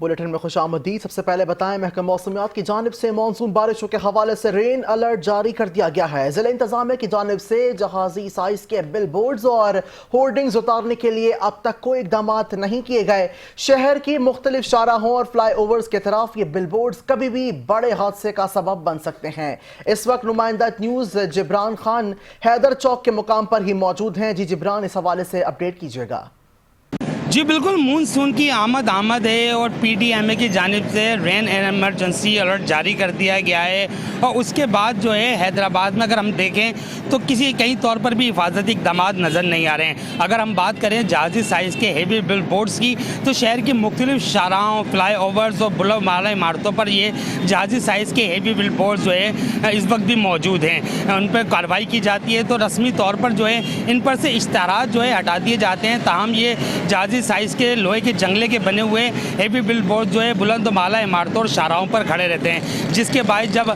Bulletin में खुश आमदीद। सबसे पहले बताएं, महकमा मौसमियात की जानिब से मानसून बारिशों के हवाले से रेन अलर्ट जारी कर दिया गया है। जिला इंतजामिया की जानिब से जहाजी साइज के बिल बोर्ड्स और होर्डिंग्स उतारने के लिए अब तक कोई इकदाम नहीं किए गए। शहर की मुख्तलिफ शाहराहों और फ्लाई ओवर्स की तरफ ये बिल बोर्ड्स कभी भी बड़े हादसे का सबब बन सकते हैं। इस वक्त नुमाइंदा न्यूज़ जिब्रान खान हैदर चौक के मुकाम पर ही मौजूद हैं। जी जिब्रान, इस हवाले से अपडेट कीजिएगा। जी बिल्कुल, मानसून की आमद है और PDMA की जानिब से रेन एमरजेंसी अलर्ट जारी कर दिया गया है। और उसके बाद जो है हैदराबाद में अगर हम देखें तो कई तौर पर भी हिफाजती इक़दाम नज़र नहीं आ रहे हैं। अगर हम बात करें जहाजी साइज़ के हेवी बिल बोर्ड्स की, तो शहर की मुख्तलिफ शाहराहों, फ्लाई ओवर्स और बुलंद माला इमारतों पर ये जहाजी साइज़ के हेवी बिल बोर्ड्स जो है इस वक्त भी मौजूद हैं। उन पर कार्रवाई की जाती है तो रस्मी तौर पर जो है इन पर से इश्तहारात जो है हटा दिए जाते हैं। ताहम ये जहाजी साइज़ के लोहे के जंगले के बने हुए हेवी बिल बोर्ड जो है बुलंद माला इमारतों और शाहराहों पर खड़े रहते हैं, जिसके बाद जब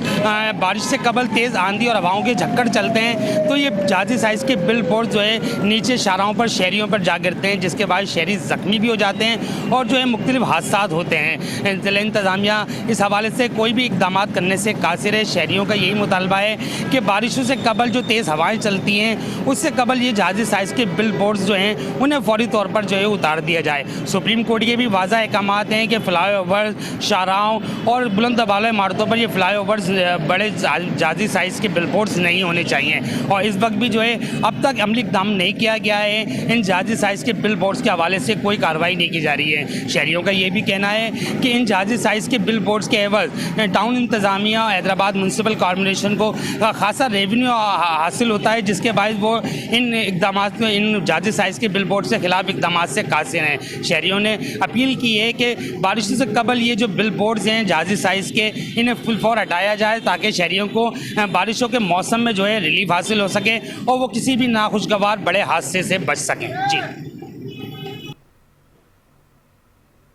बारिश से कबल तेज़ आंधी और हवाओं के झक्कड़ चलते हैं तो ये जहाजी साइज़ के बिल बोर्ड जो है नीचे शाहराहों पर, शहरियों पर जा गिरते हैं, जिसके बाद शहरी ज़ख्मी भी हो जाते हैं और जो है मुख्तलिफ हादसात होते हैं। ज़िला इंतज़ामिया इस हवाले से कोई भी इक़दाम करने से कासिर है। शहरियों का यही मुतालबा है कि बारिशों से कबल जो तेज़ हवाएँ चलती हैं उससे कबल ये जहाजी साइज़ के बिल बोर्ड्स जो हैं उन्हें फौरी तौर पर जो है उतार दिया जाए। सुप्रीम कोर्ट के भी वाज़ा अहकाम हैं कि फ्लाई ओवर, शाहराहों और बुलंद वाले इमारतों पर ये फ्लाई ओवर्स बड़े जहाजी साइज़ के बिल बोर्ड्स नहीं होने चाहिए। और इस वक्त भी जो है अब तक अमली इक़दाम नहीं किया गया है। इन जहाजी साइज़ के बिल बोर्ड्स के हवाले से कोई कार्रवाई नहीं की जा रही है। शहरियों का ये भी कहना है कि इन जहाजी साइज़ के बिल बोर्ड्स के एवज टाउन इंतज़ामिया, हैदराबाद म्यूनसिपल कॉर्पोरेशन को खासा रेवेन्यू हासिल होता है, जिसके बाद वो इन इक़दाम, इन जहाजी साइज़ के बिल बोर्ड के खिलाफ इक़दाम से कासिर हैं। शहरियों ने अपील की है कि बारिशों से कबल ये जो बिल बोर्ड्स हैं जहाजी साइज़ के, इन्हें फुल फौर हटाया जाए ताकि शहरियों को बारिशों के मौसम में जो है रिलीफ हासिल हो सके और वो किसी भी नाखुशगवार बड़े हादसे से बच सकें। जी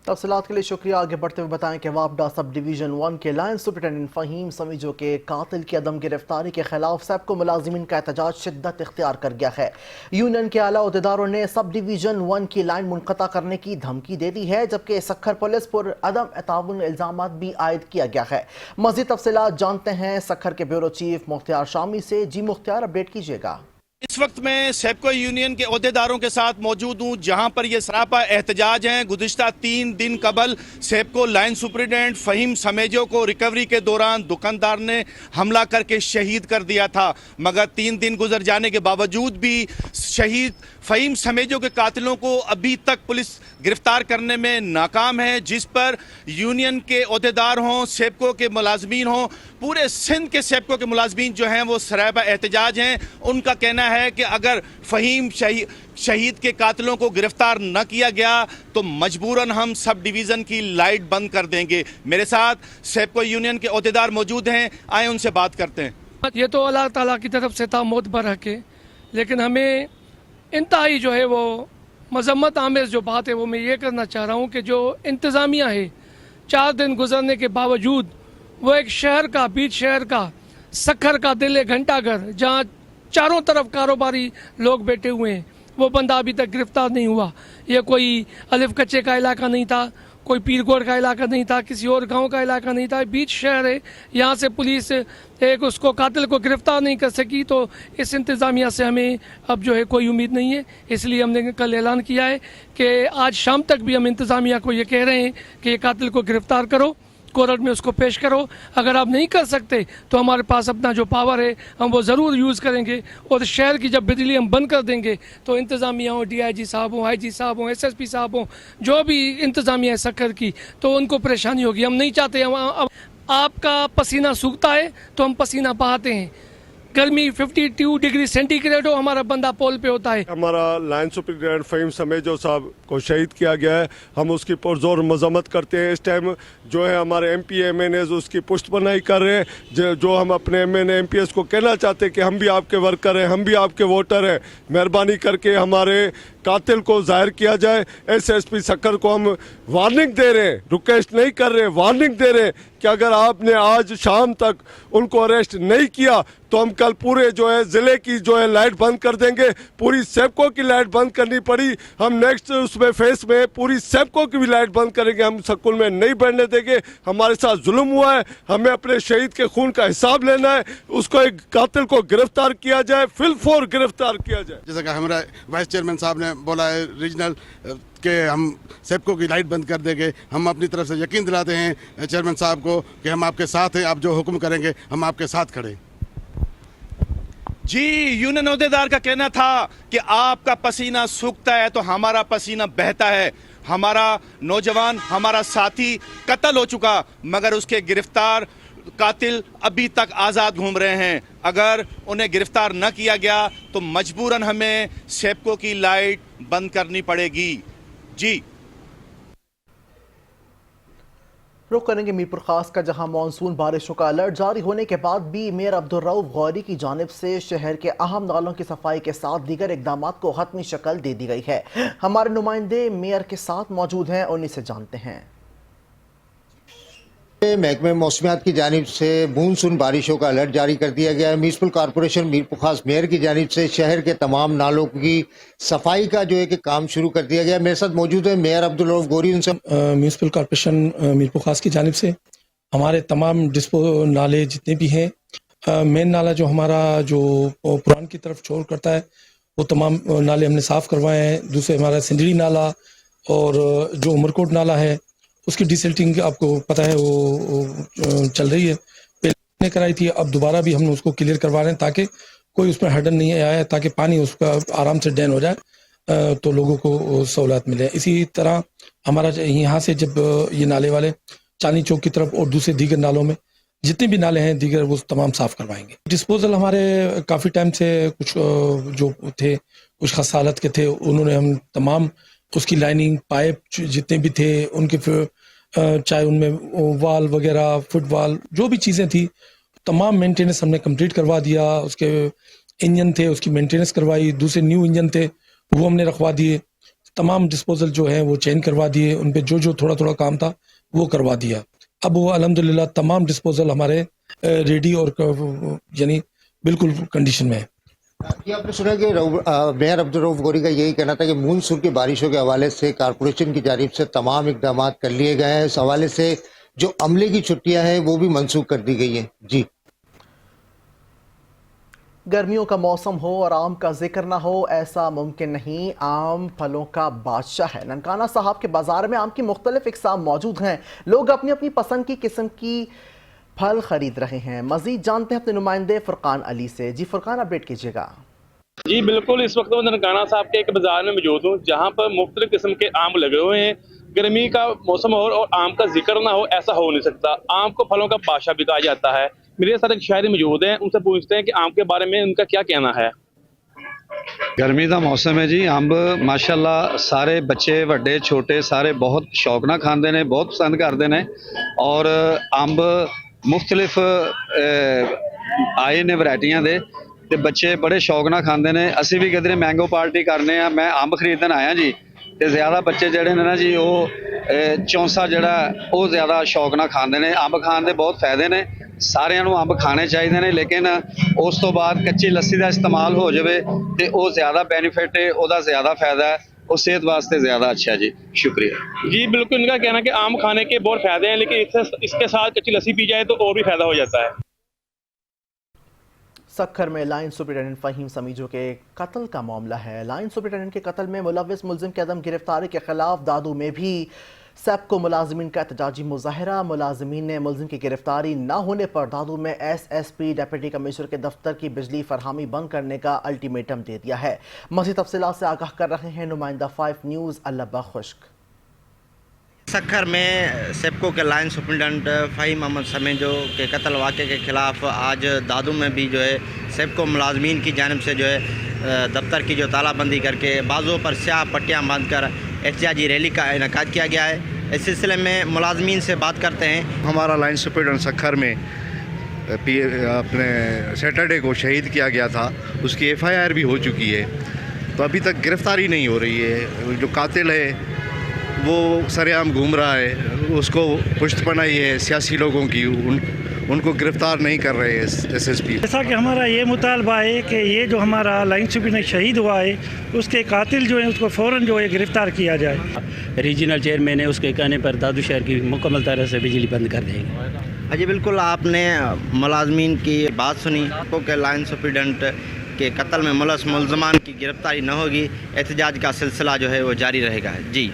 तफसीलात के लिए शुक्रिया। आगे बढ़ते हुए बताएं कि वापडा सब डिवीज़न 1 के लाइन सुपरिटेंडेंट फ़हीम समीजो के कातिल की अदम गिरफ्तारी के खिलाफ सबको मुलाजिमीन का एहतजाज शिद्दत इख्तियार कर गया है। यूनियन के आला अहदेदारों ने सब डिवीज़न 1 की लाइन मुनक़ता करने की धमकी दे दी है, जबकि सखर पुलिस पर अदम ताउन इल्ज़ाम भी आयद किया गया है। मज़ीद तफसीलात जानते हैं सखर के ब्यूरो चीफ मुख्तियार शामी से। जी मुख्तियार, अपडेट कीजिएगा। इस वक्त मैं सेपको यूनियन के अहदेदारों के साथ मौजूद हूँ, जहाँ पर ये सरापा एहतजाज हैं। गुज़िश्ता 3 दिन कबल सेपको लाइन सुपरिटेंडेंट फ़हीम समेजो को रिकवरी के दौरान दुकानदार ने हमला करके शहीद कर दिया था, मगर 3 दिन गुजर जाने के बावजूद भी शहीद फ़हीम समेजो के कातिलों को अभी तक पुलिस गिरफ्तार करने में नाकाम है, जिस पर यूनियन के अहदेदार हों, सेपको के मुलाजमीन हों, पूरे सिंध के सेपको के मुलाजमीन जो हैं वो सरापा एहतजाज हैं। उनका कहना है कि अगर फ़हीम शहीद के कातिलों को गिरफ्तार न किया गया तो मजबूरन हम सब डिवीज़न की लाइट बंद कर देंगे। मेरे साथ सेपको यूनियन के अहदेदार मौजूद हैं, आए उनसे बात करते हैं। ये तो अल्लाह ताला की तरफ से था मौत बरहक है, लेकिन हमें इंतहाई जो है वो मजम्मत आमेज़ जो बात है वो मैं ये करना चाह रहा हूँ कि जो इंतज़ामिया है 4 दिन गुजरने के बावजूद वो एक शहर का, बीच शहर का, सखर का दिल है, घंटाघर, जहाँ चारों तरफ कारोबारी लोग बैठे हुए हैं, वो बंदा अभी तक गिरफ्तार नहीं हुआ। ये कोई अलिफ कच्चे का इलाका नहीं था, कोई पीरगोड़ का इलाका नहीं था, किसी और गांव का इलाका नहीं था, बीच शहर है। यहाँ से पुलिस एक उसको कातिल को गिरफ्तार नहीं कर सकी, तो इस इंतज़ामिया से हमें अब जो है कोई उम्मीद नहीं है। इसलिए हमने कल ऐलान किया है कि आज शाम तक भी हम इंतज़ामिया को ये कह रहे हैं कि ये कातिल को गिरफ्तार करो, कोर्ट में उसको पेश करो। अगर आप नहीं कर सकते तो हमारे पास अपना जो पावर है हम वो ज़रूर यूज़ करेंगे, और शहर की जब बिजली हम बंद कर देंगे तो इंतज़ामिया हो, DIG साहब हो, IG साहब हो, SSP साहब हो, जो भी इंतज़ामिया है सखर की, तो उनको परेशानी होगी। हम नहीं चाहते आपका पसीना सूखता है तो हम पसीना बहाते हैं, गर्मी 52 डिग्री सेंटीग्रेड हो, हमारा बंदा पोल पे होता है। हमारा लाइन सुपरिटेंडेंट फ़हीम समेजो साहब को शहीद किया गया है, हम उसकी पुरजोर मजम्मत करते हैं। इस टाइम जो है हमारे MP MNAs उसकी पुष्टबनाई कर रहे हैं। जो हम अपने MNA MPs को कहना चाहते हैं कि हम भी आपके वर्कर हैं, हम भी आपके वोटर हैं, मेहरबानी करके हमारे कातिल को जाहिर किया जाए। SSP सक्खर को हम वार्निंग दे रहे हैं, रिक्वेस्ट नहीं कर रहे, वार्निंग दे रहे हैं कि अगर आपने आज शाम तक उनको अरेस्ट नहीं किया तो हम कल पूरे जो है ज़िले की जो है लाइट बंद कर देंगे। पूरी सेपको की लाइट बंद करनी पड़ी, हम नेक्स्ट उसमें फेस में पूरी सेपको की भी लाइट बंद करेंगे। हम स्कूल में नहीं बढ़ने देंगे। हमारे साथ जुल्म हुआ है, हमें अपने शहीद के खून का हिसाब लेना है। उसको एक कातिल को गिरफ्तार किया जाए, फिलफोर गिरफ्तार किया जाए। जैसा कि हमारा वाइस चेयरमैन साहब ने बोला है रीजनल के हम सेपको की लाइट बंद कर देंगे। हम अपनी तरफ से यकीन दिलाते हैं चेयरमैन साहब को कि हम आपके साथ हैं, आप जो हुक्म करेंगे हम आपके साथ खड़े। जी, यूनियन अहदेदार का कहना था कि आपका पसीना सूखता है तो हमारा पसीना बहता है। हमारा नौजवान, हमारा साथी कत्ल हो चुका, मगर उसके गिरफ्तार कातिल अभी तक आज़ाद घूम रहे हैं। अगर उन्हें गिरफ्तार न किया गया तो मजबूरन हमें सेपको की लाइट बंद करनी पड़ेगी। जी, रुख करेंगे मीरपुर खास का, जहां मानसून बारिशों का अलर्ट जारी होने के बाद भी मेयर अब्दुल रऊफ गौरी की जानिब से शहर के अहम नालों की सफाई के साथ दीगर इकदामात को हतमी शक्ल दे दी गई है। हमारे नुमाइंदे मेयर के साथ मौजूद हैं, उन्हीं से जानते हैं। महकमे मौसमियात की जानिब से मानसून बारिशों का अलर्ट जारी कर दिया गया है। म्यूनसिपल कॉरपोरेशन मीरपुर खास मेयर की जानिब से शहर के तमाम नालों की सफाई का जो है कि काम शुरू कर दिया गया है। मेरे साथ मौजूद है मेयर अब्दुल रऊफ गौरी। उनसे म्यूनसिपल कॉरपोरेशन मीरपुर खास की जानिब से हमारे तमाम डिस्पो नाले जितने भी हैं, मेन नाला जो हमारा जो पुरान की तरफ छोड़ करता है वो तमाम नाले हमने साफ़ करवाए हैं। दूसरे हमारा सिंदड़ी नाला और जो उमरकोट नाला है उसकी डिसल्टिंग आपको पता है वो चल रही है, पहले कराई थी, अब दोबारा भी हम उसको क्लियर करवा रहे हैं ताकि कोई उसमें हर्डन नहीं आया, ताकि पानी उसका आराम से ड्रेन हो जाए तो लोगों को सहूलत मिले। इसी तरह हमारा यहाँ से जब ये नाले वाले चांदनी चौक की तरफ और दूसरे दीगर नालों में जितने भी नाले हैं दीगर वो तमाम साफ़ करवाएंगे। डिस्पोजल हमारे काफ़ी टाइम से कुछ जो थे कुछ खसालत के थे, उन्होंने हम तमाम उसकी लाइनिंग पाइप जितने भी थे उनके फिर चाहे उनमें वाल वगैरह फुटवाल जो भी चीज़ें थी तमाम मेंटेनेंस हमने कंप्लीट करवा दिया। उसके इंजन थे उसकी मेंटेनेंस करवाई, दूसरे न्यू इंजन थे वो हमने रखवा दिए, तमाम डिस्पोजल जो है वो चेंज करवा दिए, उन पे जो थोड़ा थोड़ा काम था वो करवा दिया। अब वो अल्हम्दुलिल्लाह तमाम डिस्पोजल हमारे रेडी और यानी बिल्कुल कंडीशन में है। ये आपने सुना कि मेयर अब्दुल रऊफ गौरी का यही कहना था कि मानसून की बारिशों के हवाले से कॉरपोरेशन की जानिब से तमाम इकदाम कर लिए गए हैं। इस हवाले से जो अमले की छुट्टियां हैं वो भी मनसूख कर दी गई हैं। जी, गर्मियों का मौसम हो और आम का जिक्र ना हो ऐसा मुमकिन नहीं। आम फलों का बादशाह है। ननकाना साहब के बाजार में आम की मुख्तलिफ इकसाम मौजूद हैं। लोग अपनी अपनी पसंद की किस्म की फल खरीद रहे हैं। मजीद जानते हैं अपने नुमाइंदे फुरकान अली से। जी फुरकान, अपडेट कीजिएगा। जी बिल्कुल, इस वक्त मैं ननकाना साहब के एक बाजार में मौजूद हूँ जहाँ पर मुख्तलिफ किस्म के आम लगे हुए हैं। गर्मी का मौसम हो और आम का जिक्र ना हो ऐसा हो नहीं सकता। आम को फलों का बादशाह भी कहा जाता है। मेरे साथ एक शायरी मौजूद हैं, उनसे पूछते हैं कि आम के बारे में उनका क्या कहना है। गर्मी का मौसम है जी, अंब माशाल्लाह सारे बच्चे वड्डे छोटे सारे बहुत शौक नाल खांदे ने, बहुत पसंद करते हैं। और अंब मुख्तलिफ आए ने वैरायटियां दे ते बच्चे बड़े शौक नाल खांदे ने। असी भी किधरे मैंगो पार्टी करने आ, मैं अंब खरीदन आया जी, ते ज़्यादा बच्चे जड़े ने ना जी वो चौंसा जड़ा वो ज़्यादा शौक नाल खांदे ने। अंब खाण दे बहुत फायदे ने, सारिਆਂ ਨੂੰ अंब खाने चाहिए ने, लेकिन उस तो बाद कच्ची लस्सी का इस्तेमाल हो जाए तो वो ज़्यादा बेनीफिट है, वो ज़्यादा फायदा है, वो सेहत वास्ते ज़्यादा अच्छा जी। शुक्रिया जी बिल्कुल, इनका कहना है कि आम खाने के बहुत फायदे हैं, लेकिन इसके साथ कच्ची लस्सी पी जाए तो और भी फायदा हो जाता है। सक्खर में लाइन सुपरिटेंडेंट फ़हीम समीजो के कत्ल का मामला है। लाइन सुपरिटेंडेंट के कत्ल में मुलव्विस मुलजिम के अदम गिरफ्तारी के खिलाफ दादू में भी सेपको मुलाजमीन का एहतजाजी मुजाहरा। मुलाजमीन ने मुलजिम की गिरफ्तारी न होने पर दादू में SSP डिप्टी कमिश्नर के दफ्तर की बिजली फरहामी बंद करने का अल्टीमेटम दे दिया है। मज़ीद तफसीलात से आगाह कर रहे हैं नुमाइंदा 5 न्यूज़ अल्लाह खुश्क। सक्खर में सेपको के लाइन सुपरिटेंडेंट फ़हीम अहमद समेजो के कत्ल वाक़े के ख़िलाफ़ आज दादू में भी जो है सेपको मुलाजमीन की जानिब से जो है दफ्तर की जो तालाबंदी करके बाजुओं पर स्याह पट्टियाँ बांध कर एहतजाजी रैली का इनेकाद किया गया है। इस सिलसिले में मुलाजमीन से बात करते हैं। हमारा लाइन सुपरिटेंडेंट सक्खर में अपने सैटरडे को शहीद किया गया था, उसकी FIR भी हो चुकी है। तो अभी तक गिरफ्तारी नहीं हो रही है। जो कातिल है वो सरेआम घूम रहा है, उसको पुष्टपनाही है सियासी लोगों की, उनको गिरफ्तार नहीं कर रहे हैं SSP। जैसा कि हमारा ये मुतालबा है कि ये जो हमारा लाइन सुप्रीडेंट शहीद हुआ है उसके कातिल जो है उसको फ़ौरन जो है गिरफ्तार किया जाए। रीजनल चेयरमैन है, उसके कहने पर दादू शहर की मुकम्मल तरह से बिजली बंद कर देंगे। जी बिल्कुल, आपने मुलाजमीन की बात सुनी कि लाइन सुप्रीडेंट के कत्ल में मुलस मुलजमान की गिरफ्तारी न होगी, एहतजाज का सिलसिला जो है वो जारी रहेगा। जी।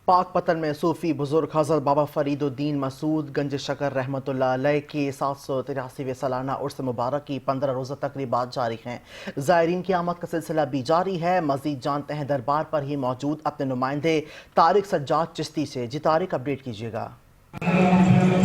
पाकपतन में सूफी बुजुर्ग हज़रत बाबा फरीदुद्दीन मसूद गंज शकर रहमतुल्लाह अलैह की 783वें सालाना उर्स मुबारक की 15 रोज़ा तकरीबात जारी हैं। ज़ायरीन की आमद का सिलसिला भी जारी है। मज़ीद जानते हैं दरबार पर ही मौजूद अपने नुमाइंदे तारिक सज्जाद चिश्ती से। जी तारिक, अपडेट कीजिएगा।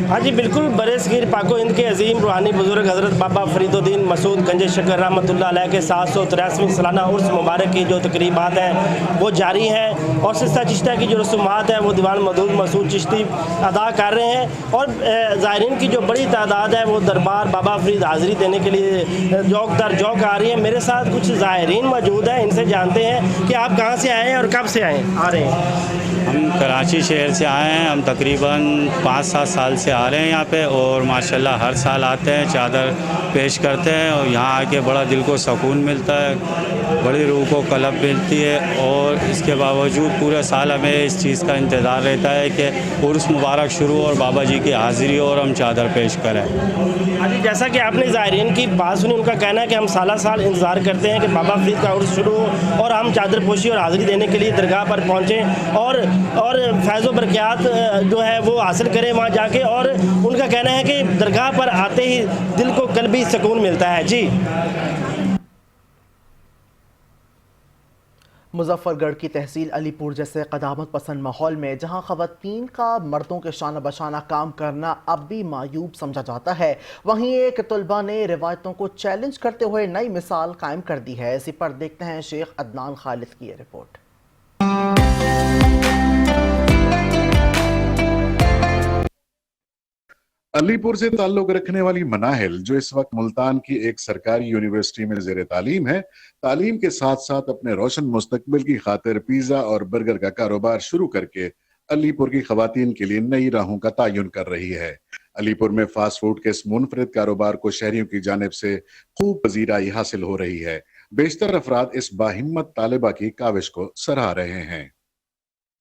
हाँ जी बिल्कुल, बरसगीर पाको हिंद के अजीम रूहानी बुजुर्ग हज़रत बाबा फरीदुद्दीन मसूद गंज शकर रहमतुल्लाह अलैह के 783वीं सालाना उर्स मुबारक की जो तकरीबात हैं वो जारी हैं और सिलसिला चिश्तिया की जो रसूमात है वो दीवान मदूद मसूद चिश्ती अदा कर रहे हैं और ज़ायरीन की जो बड़ी तादाद है वो दरबार बाबा फरीद हाज़िरी देने के लिए जौक दर जौक आ रही है। मेरे साथ कुछ ज़ायरीन मौजूद हैं, इनसे जानते हैं कि आप कहाँ से आए हैं और कब से आ रहे हैं। हम कराची शहर से आए हैं, हम तकरीबन 5-7 साल से आ रहे हैं यहाँ पे और माशाल्लाह हर साल आते हैं, चादर पेश करते हैं और यहाँ आके बड़ा दिल को सुकून मिलता है, बड़ी रूह को कलब मिलती है और इसके बावजूद पूरे साल हमें इस चीज़ का इंतज़ार रहता है कि उर्स मुबारक शुरू और बाबा जी की हाज़िरी और हम चादर पेश करें। अभी जैसा कि आपने ज़ायरीन की बात सुनी, उनका कहना है कि हम साल साल इंतज़ार करते हैं कि बाबा फरीद का उर्स शुरू हो और हम चादर पोशी और हाज़िरी देने के लिए दरगाह पर पहुँचें और फैज़ व बरक़ात जो है वो हासिल करें वहाँ जाके। और उनका कहना है कि दरगाह पर आते ही दिल को कल्बी सुकून मिलता है। जी। मुजफ्फरगढ़ की तहसील अलीपुर जैसे क़दामत पसंद माहौल में जहां ख़वातीन का मर्दों के शाना बशाना काम करना अब भी मायूब समझा जाता है, वहीं एक तलबा ने रिवायतों को चैलेंज करते हुए नई मिसाल कायम कर दी है। इसी पर देखते हैं शेख अदनान खालिद की रिपोर्ट। अलीपुर से ताल्लुक रखने वाली मनाहिल, जो इस वक्त मुल्तान की एक सरकारी यूनिवर्सिटी में ज़ेर तालीम है, तालीम के साथ साथ अपने रोशन मुस्तकबिल की खातिर पिज़्ज़ा और बर्गर का कारोबार शुरू करके अलीपुर की खवातीन के लिए नई राहों का तयन कर रही है। अलीपुर में फास्ट फूड के इस मुनफरिद कारोबार को शहरियों की जानिब से खूब पजीराई हासिल हो रही है। बेशतर अफराद इस बाहिम्मत तालिबा की काविश को सराह रहे हैं।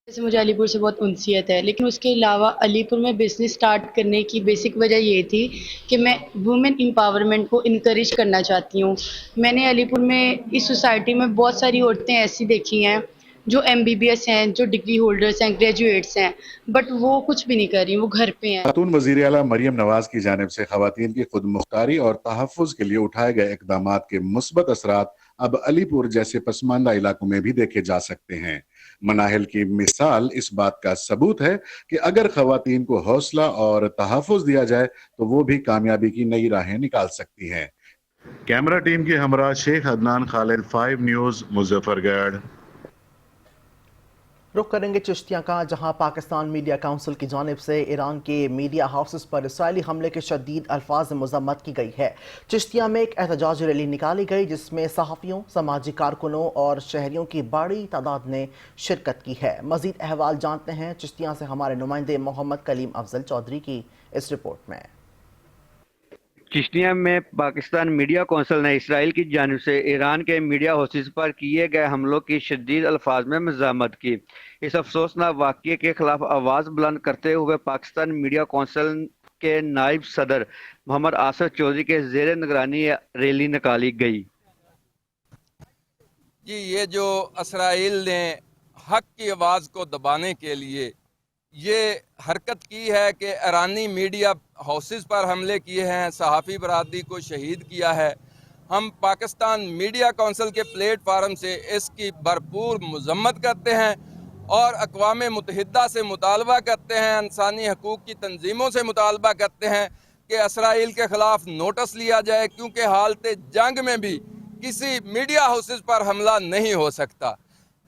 जैसे मुझे अलीपुर से बहुत उनसियत है, लेकिन उसके अलावा अलीपुर में बिज़नेस स्टार्ट करने की बेसिक वजह ये थी कि मैं वुमेन एम्पावरमेंट को इनकरेज करना चाहती हूँ। मैंने अलीपुर में इस सोसाइटी में बहुत सारी औरतें ऐसी देखी हैं जो MBBS हैं, जो डिग्री होल्डर्स हैं, ग्रेजुएट्स हैं, बट वो कुछ भी नहीं कर रही, वो घर पे हैं। खातून वज़ीर आला मरियम नवाज की जानिब से खवातीन की खुद मुख्तारी और तहफ़्फ़ुज़ के लिए उठाए गए इक़दामात के मुस्बत असरात अब अलीपुर जैसे पसमानदा इलाकों में भी देखे जा सकते हैं। मनाहिल की मिसाल इस बात का सबूत है कि अगर खवातीन को हौसला और तहफ़्फ़ुज़ दिया जाए तो वो भी कामयाबी की नई राहें निकाल सकती हैं। कैमरा टीम के हमरा शेख अदनान खालिद, 5 न्यूज़, मुजफ्फरगढ़। रुख करेंगे चिश्तियाँ का, जहाँ पाकिस्तान मीडिया काउंसिल की जानिब से ईरान के मीडिया हाउसेस पर इसराइली हमले के शदीद अल्फाज में मज़म्मत की गई है। चिश्तिया में एक एहतजाजी रैली निकाली गई जिसमें सहाफ़ियों, समाजी कारकुनों और शहरियों की बड़ी तादाद ने शिरकत की है। मज़ीद अहवाल जानते हैं चिश्तिया से हमारे नुमाइंदे मोहम्मद कलीम अफजल चौधरी की इस रिपोर्ट में। चिश्तिया में पाकिस्तान मीडिया कौंसिल ने इसराइल की जानिब से ईरान के मीडिया हाउसेस पर किए गए हमलों की शदीद अल्फाज में मज़म्मत की। इस अफसोसनाक वाक़ये के खिलाफ आवाज़ बुलंद करते हुए पाकिस्तान मीडिया कौंसिल के नायब सदर मोहम्मद आसिफ चौधरी के ज़ेर निगरानी रैली निकाली गई। जी, ये जो इसराइल ने हक की आवाज़ को दबाने के लिए ये हरकत की है कि ईरानी मीडिया हाउसेस पर हमले किए हैं, सहाफ़ी बरादरी को शहीद किया है, हम पाकिस्तान मीडिया काउंसिल के प्लेटफार्म से इसकी भरपूर मज़म्मत करते हैं और अक़वाम मुत्तहिदा से मुतालबा करते हैं, इंसानी हकूक़ की तंजीमों से मुतालबा करते हैं कि इसराइल के ख़िलाफ़ नोटिस लिया जाए, क्योंकि हालत जंग में भी किसी मीडिया हाउसेस पर हमला नहीं हो सकता।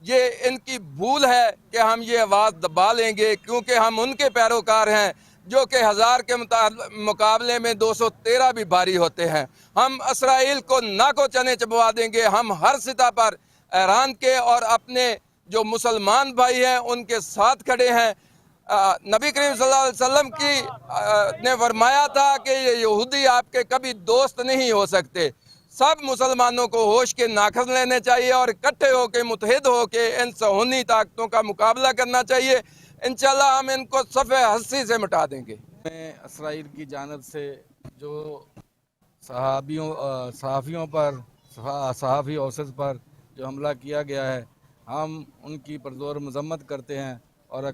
ये इनकी भूल है कि हम ये आवाज़ दबा लेंगे, क्योंकि हम उनके पैरोकार हैं जो कि 1000 के मुकाबले में 213 भी भारी होते हैं। हम इसराइल को नाको चने चबवा देंगे। हम हर सतह पर ईरान के और अपने जो मुसलमान भाई हैं उनके साथ खड़े हैं। नबी करीम सल्लल्लाहु अलैहि वसल्लम की ने फरमाया था कि ये यहूदी आपके कभी दोस्त नहीं हो सकते। सब मुसलमानों को होश के नाखज़ लेने चाहिए और इकट्ठे होकर मुतहद होकर इन सहूनी ताकतों का मुकाबला करना चाहिए। इंशाल्लाह हम इनको सफ़े हस्ती से मिटा देंगे। इसराइल की जानब से जो सहाफ़ियों पर सहाफ़ी औसत पर जो हमला किया गया है, हम उनकी पुरज़ोर मज़म्मत करते हैं। और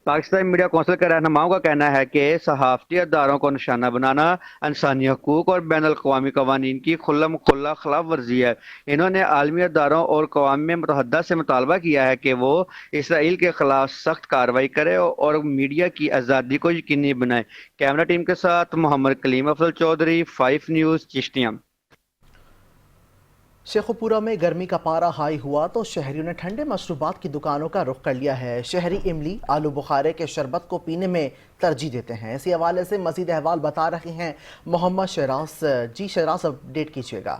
पाकिस्तान मीडिया कौंसिल के रहनुमाओं का कहना है कि सहाफ़ती अदारों को निशाना बनाना इंसानी हकूक़ और बैनुल अक़वामी क़वानीन की खुल्लम खुल्ला खिलाफ वर्जी है। इन्होंने आलमी अदारों और अक़वाम मुत्तहिदा से मुतालबा किया है कि वो इसराइल के ख़िलाफ़ सख्त कार्रवाई करे और मीडिया की आज़ादी को यकीनी बनाए। कैमरा टीम के साथ मोहम्मद कलीम अफजल चौधरी, 5 न्यूज़, चिश्तिया। शेखुपुरा में गर्मी का पारा हाई हुआ तो शहरियों ने ठंडे मशरूबात की दुकानों का रुख कर लिया है। शहरी इमली, आलू बुखारे के शरबत को पीने में तरजीह देते हैं। इसी हवाले से मज़ीद अहवाल बता रहे हैं मोहम्मद शरास। जी शरास, अपडेट कीजिएगा।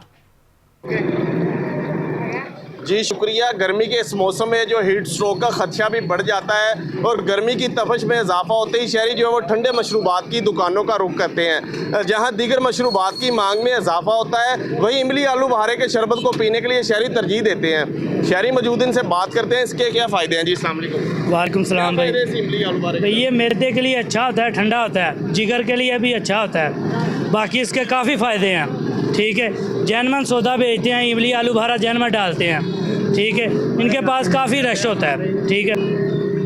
जी शुक्रिया। गर्मी के इस मौसम में जो हीट स्ट्रोक का खदशा भी बढ़ जाता है और गर्मी की तपश में इजाफा होते ही शहरी जो है वो ठंडे मशरूबात की दुकानों का रुख करते हैं। जहां दीगर मशरूबात की मांग में इजाफा होता है, वहीं इमली आलू बहारे के शरबत को पीने के लिए शहरी तरजीह देते हैं। शहरी मौजूद इनसे बात करते हैं, इसके क्या फ़ायदे हैं। जी अस्सलाम वालेकुम। वालेकुम सलाम भाई। इमली आलू बहारे ये मैदे के लिए अच्छा होता है, ठंडा होता है, जिगर के लिए भी अच्छा होता है, बाकी इसके काफ़ी फ़ायदे हैं। ठीक है, जैनमन सौदा बेचते हैं, इमली आलू बहारा जैनमन डालते हैं। ठीक है, इनके पास काफ़ी रश होता है। ठीक है,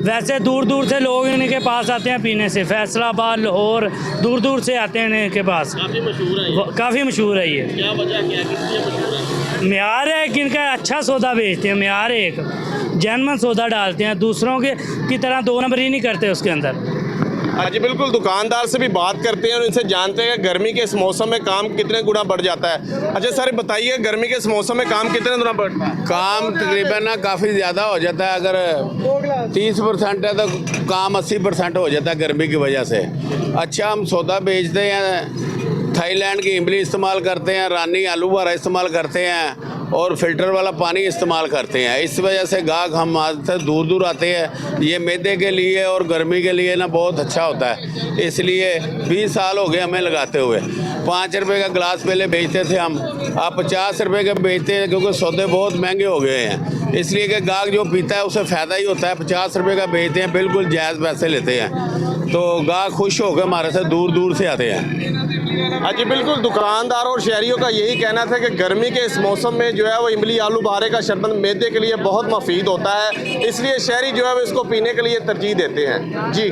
वैसे दूर दूर से लोग इनके पास आते हैं पीने से, फैसलाबाद, लाहौर, दूर दूर से आते हैं इनके पास। काफ़ी मशहूर है, काफ़ी मशहूर है ये। क्या वजह क्या है, किस लिए मशहूर है? म्यार है कि इनका अच्छा सौदा बेचते हैं, म्यार एक जैनमन सौदा डालते हैं, दूसरों के की तरह 2 नंबरी नहीं करते उसके अंदर। जी बिल्कुल, दुकानदार से भी बात करते हैं और इनसे जानते हैं कि गर्मी के इस मौसम में काम कितने गुना बढ़ जाता है। अच्छा सर बताइए, गर्मी के इस मौसम में काम कितने गुना बढ़ता है? काम तकरीबन ना काफ़ी ज़्यादा हो जाता है। अगर 30% है तो काम 80% हो जाता है गर्मी की वजह से। अच्छा, हम सौदा बेचते हैं, थाईलैंड की इमली इस्तेमाल करते हैं, रानी आलू बहारा इस्तेमाल करते हैं और फ़िल्टर वाला पानी इस्तेमाल करते हैं। इस वजह से गाहक हम से दूर दूर आते हैं। ये मैदे के लिए और गर्मी के लिए ना बहुत अच्छा होता है, इसलिए 20 साल हो गए हमें लगाते हुए। 5 रुपये का गिलास पहले बेचते थे हम, अब 50 रुपये के बेचते हैं क्योंकि सौदे बहुत महंगे हो गए हैं। इसलिए कि गाहक जो पीता है उसे फ़ायदा ही होता है। 50 रुपये का बेचते हैं, बिल्कुल जायज़ पैसे लेते हैं, तो गाहक खुश होकर हमारे से दूर दूर से आते हैं। जी बिल्कुल, दुकानदार और शहरियों का यही कहना था कि गर्मी के इस मौसम में जो है वो इमली आलू बहारे का शरबत मैदे के लिए बहुत मुफीद होता है, इसलिए शहरी जो है वो इसको पीने के लिए तरजीह देते हैं। जी।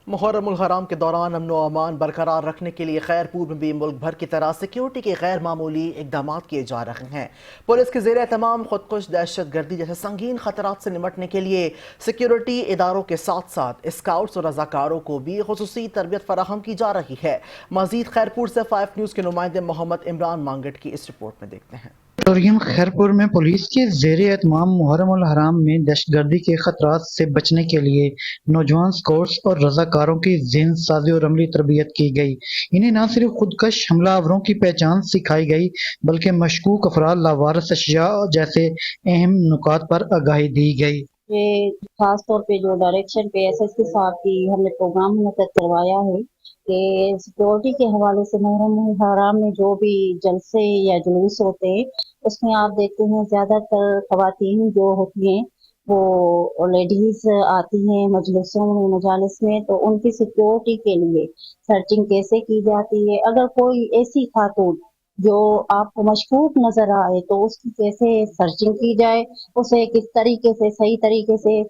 मुहर्रमुल हराम के दौरान अमन व अमान बरकरार रखने के लिए खैरपुर में भी मुल्क भर की तरह सिक्योरिटी के गैर मामूली इकदाम किए जा रहे हैं। पुलिस के ज़ेर तमाम खुदकुश, दहशत गर्दी जैसे संगीन खतरात से निपटने के लिए सिक्योरिटी इदारों के साथ साथ स्काउट्स और रजाकारों को भी खुसूसी तरबियत फराहम की जा रही है। मज़ीद खैरपुर से 5 न्यूज़ के नुमाइंदे मोहम्मद इमरान मांगट की इस रिपोर्ट में देखते हैं। खैरपुर में पुलिस के ज़ेर एहतमाम मुहर्रमुल हराम में दहशतगर्दी के खतरात से बचने के लिए नौजवान स्काउट्स और रजाकारों की ज़हन साजी और अमली तरबियत की गई। इन्हें न सिर्फ खुदकश हमलावरों की पहचान सिखाई गई बल्कि मशकूक अफराद, लावारिस अशिया जैसे अहम नुकात पर आगाही दी गई। ये खास तौर पे जो डायरेक्शन पे एसएसपी साहब की हमने प्रोग्राम मुनक़्क़द करवाया है कि सिक्योरिटी के हवाले से मुहर्रम हराम में जो भी जलसे या जुलूस होते हैं उसमें आप देखते हैं ज़्यादातर ख़वातीन जो होती हैं वो लेडीज़ आती हैं मजलिसों में, मजालिस में, तो उनकी सिक्योरिटी के लिए सर्चिंग कैसे की जाती है। अगर कोई ऐसी खातून जो आपको मशकूक नज़र आए तो उसकी कैसे सर्चिंग की जाए, उसे किस तरीके से सही तरीके से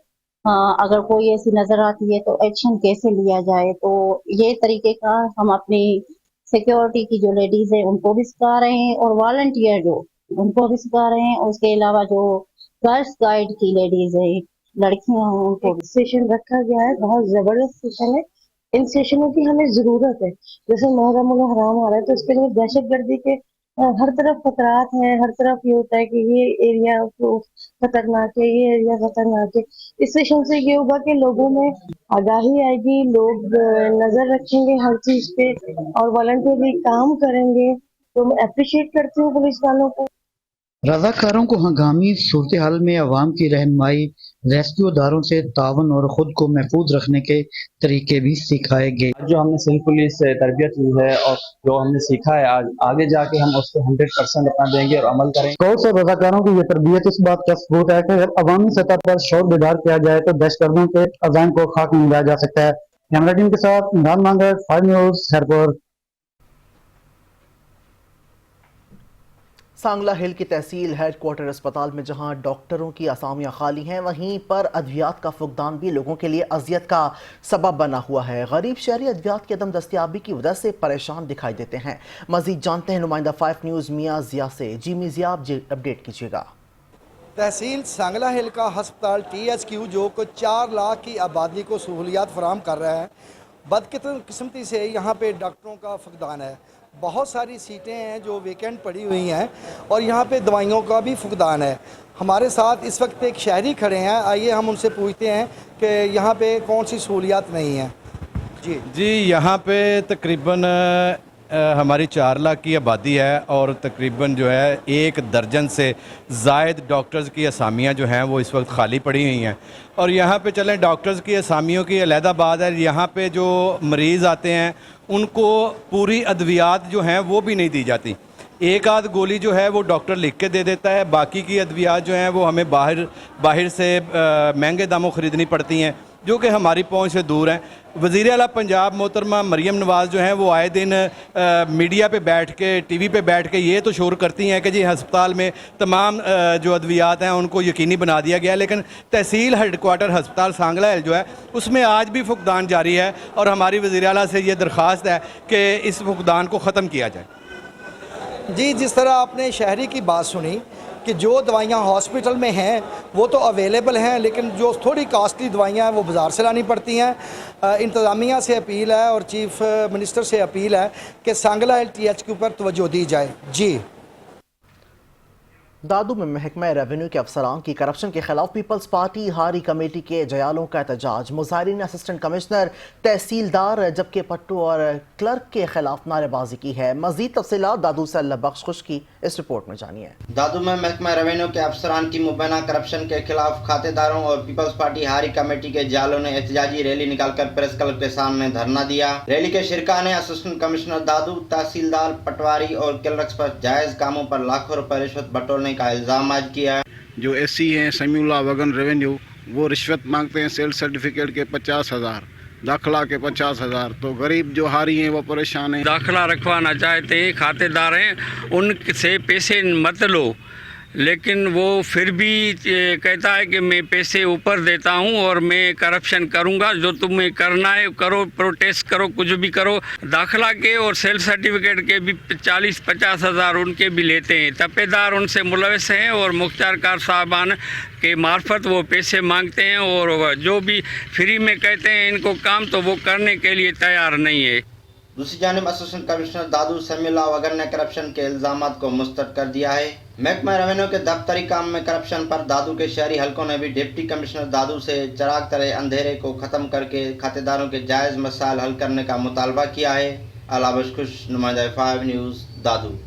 अगर कोई ऐसी नज़र आती है तो एक्शन कैसे लिया जाए। तो ये तरीके का हम अपनी सिक्योरिटी की जो लेडीज़ है उनको भी सिखा रहे हैं और वॉलंटियर जो उनको भी सिखा रहे हैं। उसके अलावा जो गर्ल्स गाइड की लेडीज़ है, लड़कियां हैं, उनको सेशन रखा गया है। बहुत ज़बरदस्त सेशन है। इन सेशनों की हमें ज़रूरत है। जैसे मुहर्रमुल हराम आ रहा है तो इसके लिए दहशतगर्दी के हर तरफ खतरात हैं, हर तरफ ये होता है कि ये एरिया खतरनाक है, ये एरिया खतरनाक है। इस सेशन से ये होगा कि लोगों में आगाही आएगी, लोग नजर रखेंगे हर चीज पे और वॉलंटियरली काम करेंगे। तो मैं अप्रिशिएट करती हूँ पुलिस वालों को। रजाकारों को हंगामी सूरत हाल में अवाम की रहनुमाई, रेस्क्यू अदारों से तावन और ख़ुद को महफूज रखने के तरीके भी सिखाए गए। जो हमने सिविल पुलिस से तरबियत ली है और जो हमने सीखा है, आज आगे जाके हम उसको 100% अपना देंगे और अमल करेंगे। स्काउट्स और रजाकारों की ये तरबियत इस बात का सबूत है कि अगर अवामी सतह पर शोर बेदार किया जाए तो दहशतगर्दों के अज़ाइम को खाक में मिलाया जा सकता है। कैमरा टीम के साथ इमरान मांगर, 5 न्यूज़, खैरपुर। सांगला हिल की तहसील हेडक्वार्टर अस्पताल में जहां डॉक्टरों की असामियां खाली हैं, वहीं पर अद्वियात का फुकदान भी लोगों के लिए अजियत का सबब बना हुआ है। गरीब शहरी अद्वियात की अदम दस्तियाबी की वजह से परेशान दिखाई देते हैं। मजीद जानते हैं नुमाइंदा 5 न्यूज़ मियाँ जिया से। जी मियाँ, आप अपडेट कीजिएगा। तहसील सांगला हिल का हस्पताल THQ जो को 4 लाख की आबादी को सहूलियात फराहम कर रहा है, बदकिस्मती से यहाँ पे डॉक्टरों का फुकदान है। बहुत सारी सीटें हैं जो वेकेंट पड़ी हुई हैं और यहाँ पे दवाइयों का भी फुकदान है। हमारे साथ इस वक्त एक शहरी खड़े हैं, आइए हम उनसे पूछते हैं कि यहाँ पे कौन सी सहूलियात नहीं हैं। जी यहाँ पे तकरीबन हमारी 4 लाख की आबादी है और तकरीबन जो है 1 दर्जन से ज़ायद डॉक्टर्स की असामियाँ जो हैं वो इस वक्त खाली पड़ी हुई हैं। और यहाँ पे चलें, डॉक्टर्स की असामियों की अलहदा बात है। यहाँ पे जो मरीज़ आते हैं उनको पूरी अद्वियात जो हैं वो भी नहीं दी जाती। एक आध गोली जो है वो डॉक्टर लिख के दे देता है, बाकी की अद्वियात जो हैं वो हमें बाहर से महंगे दामों ख़रीदनी पड़ती हैं, जो कि हमारी पहुंच से दूर हैं। वज़ीर आला पंजाब मोहतरमा मरियम नवाज़ जो हैं वो आए दिन मीडिया पे बैठ के, TV पे बैठ के ये तो शोर करती हैं कि जी अस्पताल में तमाम जो अद्वियात हैं उनको यकीनी बना दिया गया, लेकिन तहसील हेडक्वार्टर हस्पताल सांगला हिल जो है उसमें आज भी फुकदान जारी है। और हमारी वज़ीर आला से ये दरख्वास्त है कि इस फुकदान को ख़त्म किया जाए। जी, जिस तरह आपने शहरी की बात सुनी कि जो दवाइयाँ हॉस्पिटल में हैं वो तो अवेलेबल हैं, लेकिन जो थोड़ी कॉस्टली दवाइयाँ हैं वो बाज़ार से लानी पड़ती हैं। इंतज़ामिया से अपील है और चीफ मिनिस्टर से अपील है कि सांगला हिल THQ पर तवज्जो दी जाए। जी। दादू में महकमा रेवेन्यू के अफसरान की करप्शन के खिलाफ पीपल्स पार्टी हारी कमेटी के जयालों का एहतजाज। मुजाहिरीन ने असिस्टेंट कमिश्नर, तहसीलदार जबकि पट्टू और क्लर्क के खिलाफ नारेबाजी की है। मजीद तफसीलात दादू से अल्लाह बख्श खुश की इस रिपोर्ट में जानिए। दादू में महकमा रेवेन्यू के अफसरान की मुबैना करप्शन के खिलाफ खातेदारों और पीपल्स पार्टी हारी कमेटी के जयालों ने एहतजाजी रैली निकालकर प्रेस क्लब के सामने धरना दिया। रैली के शिरका ने असिस्टेंट कमिश्नर दादू, तहसीलदार, पटवारी और क्लर्क्स पर जायज कामों पर लाखों रुपए रिश्वत बटोरने का इल्जाम आज किया। जो SC हैं समीउल्लाह वगन रेवेन्यू, वो रिश्वत मांगते हैं सेल सर्टिफिकेट के 50,000, दाखिला के 50,000। तो गरीब जो हारी हैं वो परेशान हैं। दाखिला रखवाना चाहते हैं, खातेदार हैं, उनसे पैसे मत लो, लेकिन वो फिर भी कहता है कि मैं पैसे ऊपर देता हूं और मैं करप्शन करूंगा। जो तुम्हें करना है करो, प्रोटेस्ट करो, कुछ भी करो। दाखिला के और सेल सर्टिफिकेट के भी 40-50 हज़ार उनके भी लेते हैं। तपेदार उनसे मुलविस हैं और मुख्तार कार साहबान के मार्फत वो पैसे मांगते हैं और जो भी फ्री में कहते हैं इनको काम, तो वो करने के लिए तैयार नहीं है। दूसरी जानिब असिस्टेंट कमिश्नर दादू समीउल्लाह वगन ने करप्शन के इल्जामात को मुस्तरद कर दिया है। महकमा रेवेन्यू के दफ्तरी काम में करप्शन पर दादू के शहरी हलकों ने भी डिप्टी कमिश्नर दादू से चिराग तरह अंधेरे को ख़त्म करके खातेदारों के जायज़ मसाइल हल करने का मुतालबा किया है। अलाबश खुश, नुमाइंदा 5 न्यूज़, दादू।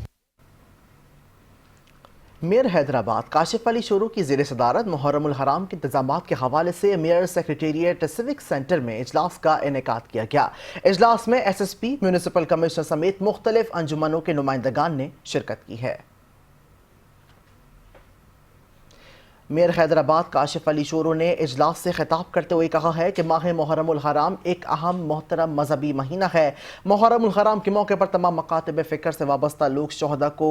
मेयर हैदराबाद काशिफ अली शोरू की ज़ेर सदारत मुहर्रमुल हराम के इंतजामात के हवाले से मेयर सेक्रेटेरिएट सिविक सेंटर में इजलास का इनेकाद किया गया। इजलास में SSP, म्यूनिसिपल कमिश्नर समेत मुख्तलिफ अंजुमनों के नुमाइंदगान ने शिरकत की है। मेयर हैदराबाद काशिफ अली शोरू ने इजलास से खिताब करते हुए कहा है कि माह मुहर्रमुल हराम एक अहम मोहतरम मजहबी महीना है। मुहर्रमुल हराम के मौके पर तमाम मकातब फ़िक्र से वाबस्ता लोग शहदा को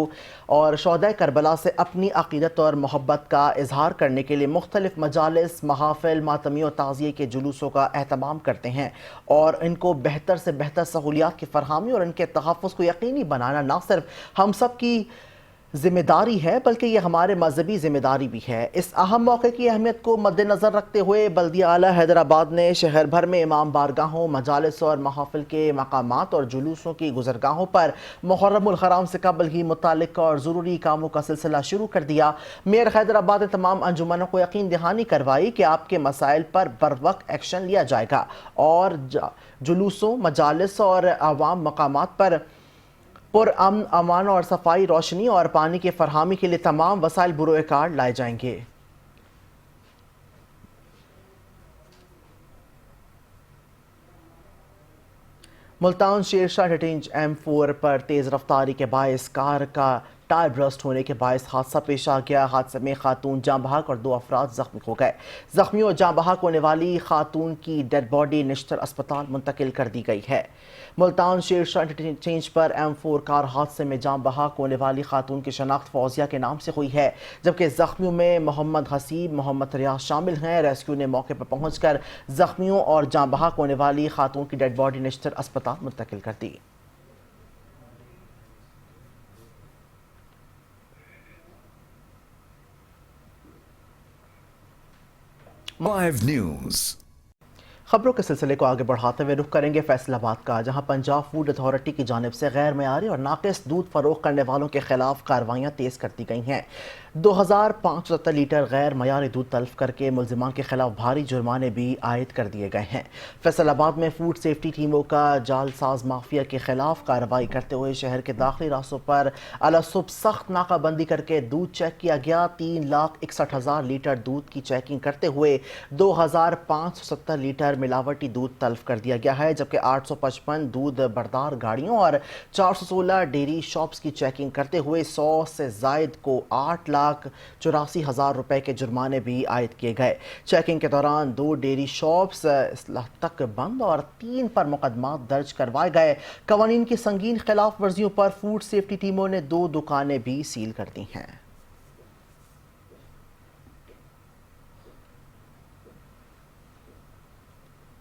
और शहदा करबला से अपनी अक़ीदत और मोहब्बत का इजहार करने के लिए मुख्तलिफ मजालिस, महाफ़िल, मातमी और ताज़िये के जुलूसों का एहतमाम करते हैं और इनको बेहतर से बेहतर सहूलियात की फरहमी और इनके तहफ़्फ़ुज़ को यकीनी बनाना न सिर्फ हम सब की ذمہ داری ہے بلکہ یہ ہمارے مذہبی ذمہ داری بھی ہے۔ اس اہم موقع کی اہمیت کو مد نظر رکھتے ہوئے بلدیہ اعلیٰ حیدرآباد نے شہر بھر میں امام بارگاہوں، مجالس اور محافل کے مقامات اور جلوسوں کی گزرگاہوں پر محرم الحرام سے قبل ہی متعلق اور ضروری کاموں کا سلسلہ شروع کر دیا۔ میئر حیدرآباد نے تمام انجمنوں کو یقین دہانی کروائی کہ آپ کے مسائل پر بروقت ایکشن لیا جائے گا اور جلوسوں، مجالس اور عوام مقامات پر پرامن، امان اور صفائی، روشنی اور پانی کی فراہمی کے لیے تمام وسائل بروئے کار لائے جائیں گے۔ ملتان شیرشاہ ڈٹینج M4 پر تیز رفتاری کے باعث کار کا ٹائر برسٹ ہونے کے باعث حادثہ پیش آ گیا۔ حادثے میں خاتون جاں بحق اور 2 افراد زخمی ہو گئے۔ زخمی اور جاں بحق ہونے والی خاتون کی ڈیڈ باڈی نشتر اسپتال منتقل کر دی گئی ہے۔ ملتان شیرشاہ انٹرچینج پر M4 کار حادثے میں جاں بحق ہونے والی خاتون کی شناخت فوزیہ کے نام سے ہوئی ہے، جبکہ زخمیوں میں محمد حسیب، محمد ریاض شامل ہیں۔ ریسکیو نے موقع پر پہنچ کر زخمیوں اور جاں بحق ہونے والی خاتون کی ڈیڈ باڈی نشتر اسپتال منتقل کر دی۔ Live News۔ خبروں کے سلسلے کو آگے بڑھاتے ہوئے رخ کریں گے فیصل آباد کا، جہاں پنجاب فوڈ اتھارٹی کی جانب سے غیر معیاری اور ناقص دودھ فروخت کرنے والوں کے خلاف کارروائیاں تیز کر دی گئی ہیں۔ 2570 لیٹر غیر معیاری دودھ تلف کر کے ملزمان کے خلاف بھاری جرمانے بھی عائد کر دیے گئے ہیں۔ فیصل آباد میں فوڈ سیفٹی ٹیموں کا جال ساز مافیا کے خلاف کارروائی کرتے ہوئے شہر کے داخلی راستوں پر الصبح سخت ناکہ بندی کر کے دودھ چیک کیا گیا۔ 3,61,000 لیٹر دودھ کی چیکنگ کرتے ہوئے 2,570 لیٹر ملاوٹی دودھ تلف کر دیا گیا ہے، جبکہ 855 دودھ بردار گاڑیوں اور 416 ڈیری شاپس کی چیکنگ کرتے ہوئے 100 سے زائد کو 8,84,000 روپے کے جرمانے بھی عائد کیے گئے۔ چیکنگ کے دوران 2 ڈیری شاپس اصلاح تک بند اور 3 پر مقدمات درج کروائے گئے۔ قوانین کی سنگین خلاف ورزیوں پر فوڈ سیفٹی ٹیموں نے 2 دکانیں بھی سیل کر دی ہیں۔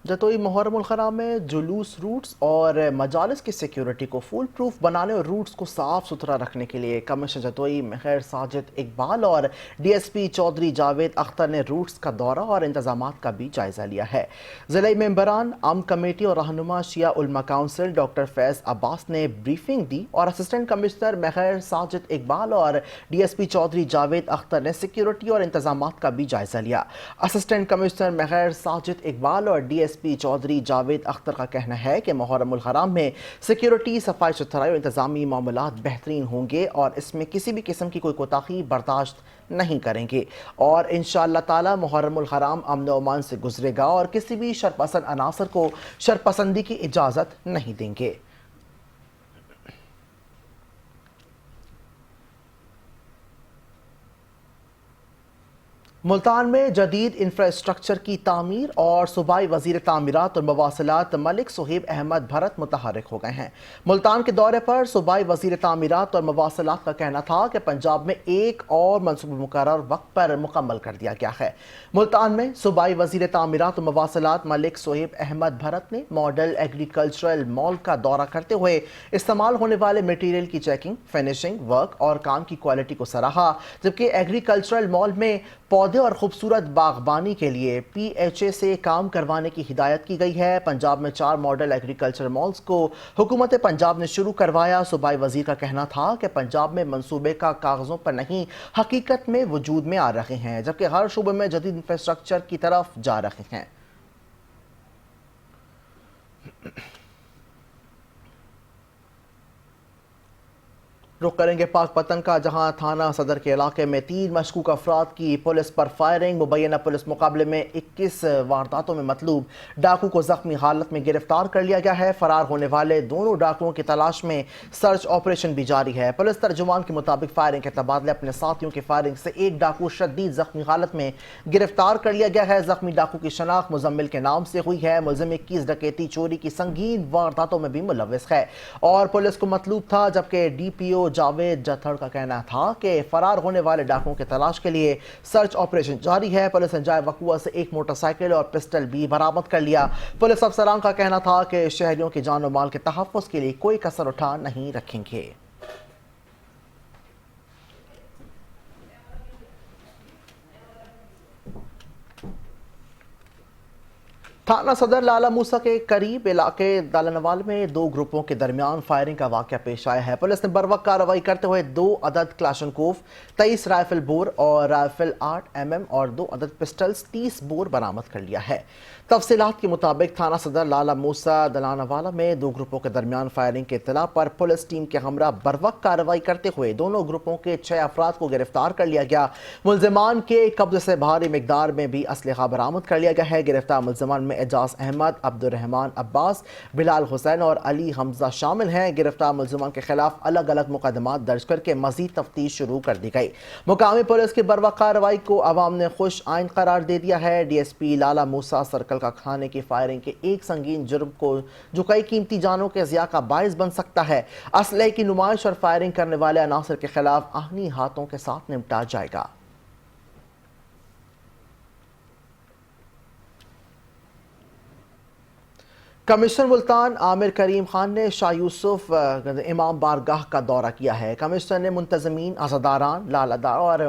جتوئی محرم الحرام میں جلوس، روٹس اور مجالس کی سیکیورٹی کو فول پروف بنانے اور روٹس کو صاف ستھرا رکھنے کے لیے کمشنر جتوئی مہر ساجد اقبال اور DSP چودھری جاوید اختر نے روٹس کا دورہ اور انتظامات کا بھی جائزہ لیا ہے۔ ضلعی ممبران، عام کمیٹی اور رہنما شیعہ علماء کونسل ڈاکٹر فیض عباس نے بریفنگ دی اور اسسٹنٹ کمشنر مہر ساجد اقبال اور DSP چودھری جاوید اختر نے سیکیورٹی اور انتظامات کا بھی جائزہ لیا۔ اسسٹنٹ کمشنر مہر ساجد اقبال اور DSP چودھری جاوید اختر کا کہنا ہے کہ محرم الحرام میں سیکیورٹی، صفائی ستھرائی اور انتظامی معاملات بہترین ہوں گے اور اس میں کسی بھی قسم کی کوئی کوتاہی برداشت نہیں کریں گے، اور انشاءاللہ تعالی محرم الحرام امن و امان سے گزرے گا اور کسی بھی شرپسند عناصر کو شرپسندی کی اجازت نہیں دیں گے۔ ملتان میں جدید انفراسٹرکچر کی تعمیر اور صوبائی وزیر تعمیرات اور مواصلات ملک صہیب احمد بھرت متحرک ہو گئے ہیں۔ ملتان کے دورے پر صوبائی وزیر تعمیرات اور مواصلات کا کہنا تھا کہ پنجاب میں ایک اور منصوبہ مقرر وقت پر مکمل کر دیا گیا ہے۔ ملتان میں صوبائی وزیر تعمیرات اور مواصلات ملک صہیب احمد بھرت نے ماڈل ایگریکلچرل مال کا دورہ کرتے ہوئے استعمال ہونے والے میٹیریل کی چیکنگ، فنشنگ ورک اور کام کی کوالٹی کو سراہا، جبکہ ایگریکلچرل مال میں پودے اور خوبصورت باغبانی کے لیے PHA سے کام کروانے کی ہدایت کی گئی ہے۔ پنجاب میں 4 ماڈل ایگریکلچر مالز کو حکومت پنجاب نے شروع کروایا۔ صوبائی وزیر کا کہنا تھا کہ پنجاب میں منصوبے کا کاغذوں پر نہیں، حقیقت میں وجود میں آ رہے ہیں، جبکہ ہر شعبے میں جدید انفراسٹرکچر کی طرف جا رہے ہیں۔ رخ کریں گے پاک پتن کا، جہاں تھانہ صدر کے علاقے میں 3 مشکوک افراد کی پولیس پر فائرنگ۔ مبینہ پولیس مقابلے میں 21 وارداتوں میں مطلوب ڈاکو کو زخمی حالت میں گرفتار کر لیا گیا ہے۔ فرار ہونے والے دونوں ڈاکوؤں کی تلاش میں سرچ آپریشن بھی جاری ہے۔ پولیس ترجمان کے مطابق فائرنگ کے تبادلے اپنے ساتھیوں کی فائرنگ سے ایک ڈاکو شدید زخمی حالت میں گرفتار کر لیا گیا ہے۔ زخمی ڈاکو کی شناخت مزمل کے نام سے ہوئی ہے۔ ملزم 21 ڈکیتی، چوری کی سنگین وارداتوں میں بھی ملوث ہے اور پولیس کو مطلوب تھا، جبکہ DPO جاوید جتھڑ کا کہنا تھا کہ فرار ہونے والے ڈاکوؤں کی تلاش کے لیے سرچ آپریشن جاری ہے۔ پولیس نے جائے وقوع سے ایک موٹر سائیکل اور پسٹل بھی برآمد کر لیا۔ پولیس افسران کا کہنا تھا کہ شہریوں کی جان و مال کے تحفظ کے لیے کوئی کسر اٹھا نہیں رکھیں گے۔ थाना सदर लाला मूसा के करीब इलाके दालानवाल में दो ग्रुपों के दरमियान फायरिंग का वाकया पेश आया है। पुलिस ने बर्वक्त कार्रवाई करते हुए 2 अदद क्लाशनकोव, 23 राइफल बोर और राइफल 8 mm और 2 अदद पिस्टल्स 30 बोर बरामद कर लिया है। तफसीलात के मुताबिक थाना सदर लाला मूसा दलानावाला में 2 ग्रुपों के दरमियान फायरिंग के इत्तला पर पुलिस टीम के हमरा बर्वक्त कार्रवाई करते हुए दोनों ग्रुपों के 6 अफराद को गिरफ्तार कर लिया गया। मुल्जिमान के कब्जे से भारी मिकदार में भी असलहा बरामद कर लिया गया है। गिरफ्तार मुल्जिमान में एजाज अहमद, अब्दुर्रहमान अब्बास, बिलाल हुसैन और अली हमजा शामिल हैं। गिरफ्तार मुल्जिमान के खिलाफ अलग अलग मुकदमात दर्ज करके मजीद तफ्तीश शुरू कर दी गई। मुकामी पुलिस की बर्वक्त कार्रवाई को अवाम ने खुश आइन करार दे दिया है। DSP लाला मूसा सर्कल का खाने की फायरिंग के एक संगीन जुर्म को जो कई कीमती जानों के ज़िया का बायस बन सकता है। असलहे की नुमाइश और फायरिंग करने वाले अनासर के खिलाफ आहनी हाथों के साथ निपटा जाएगा। कमिश्नर मुल्तान आमिर करीम खान ने शाह यूसुफ इमाम बारगाह का दौरा किया है। कमिश्नर ने मुंतजमीन, अज़ादारान, लालादार और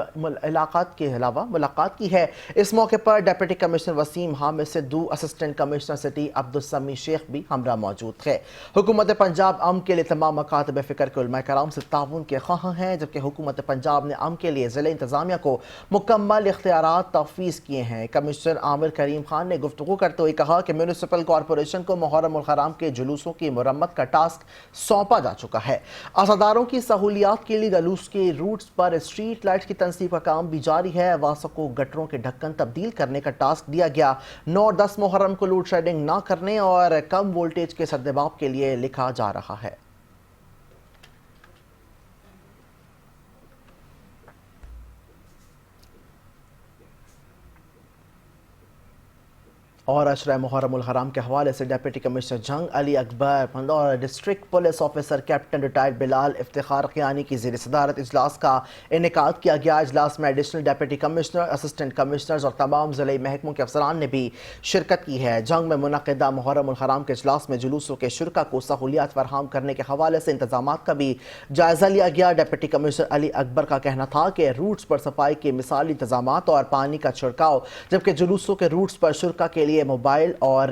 इलाक़ात के अलावा मुलाकात की है। इस मौके पर deputy commissioner Waseem Hamid Sidhu, assistant commissioner city Abdussami Shaikh भी हमरा मौजूद थे। हुकूमत पंजाब अमन के लिए तमाम मकातब फ़िक्र के उलमा कराम से ताउन के ख्वाह हैं, जबकि हुकूमत पंजाब ने अमन के लिए ज़िला इंतज़ामिया को मुकम्मल इख्तियारात तहफ़ीज़ किए हैं। कमिश्नर आमिर करीम खान ने गुफ्तगू करते हुए कहा कि म्यूनिसिपल कॉरपोरेशन को मुहर्रम उल हराम के जुलूसों की मुरम्मत का टास्क सौंपा जा चुका है। अज़ादारों की सहूलियात के लिए जुलूस के रूट्स पर स्ट्रीट लाइट्स की तनसीब का काम भी जारी है। वासों को गटरों के ढक्कन तब्दील करने का टास्क दिया गया। 9 और 10 मुहर्रम को लोड शेडिंग न करने और कम वोल्टेज के सद्दबाव के लिए लिखा जा रहा है। और अशरा मुहर्रम उल हराम के हवाले से डिप्टी कमिश्नर जंग अली अकबर और district police officer captain retired Bilal Iftikhar Kayani की ज़ेर सदारत इजलास का इनेकाद किया गया। इजलास में additional deputy commissioner, assistant commissioners और तमाम ज़िले महकमों के अफसरान ने भी शिरकत की है। जंग में मुनक़िदा मुहर्रम उल हराम के इजलास में जुलूसों के शुरका को सहूलियात फराहम करने के हवाले से इंतजामात का भी जायज़ा लिया गया। डिप्टी कमिश्नर अली अकबर का कहना था कि रूट्स पर सफाई के मिसाली इंतजामात और पानी का छिड़काव, जबकि जुलूसों के रूट्स पर शुरका के लिए मोबाइल और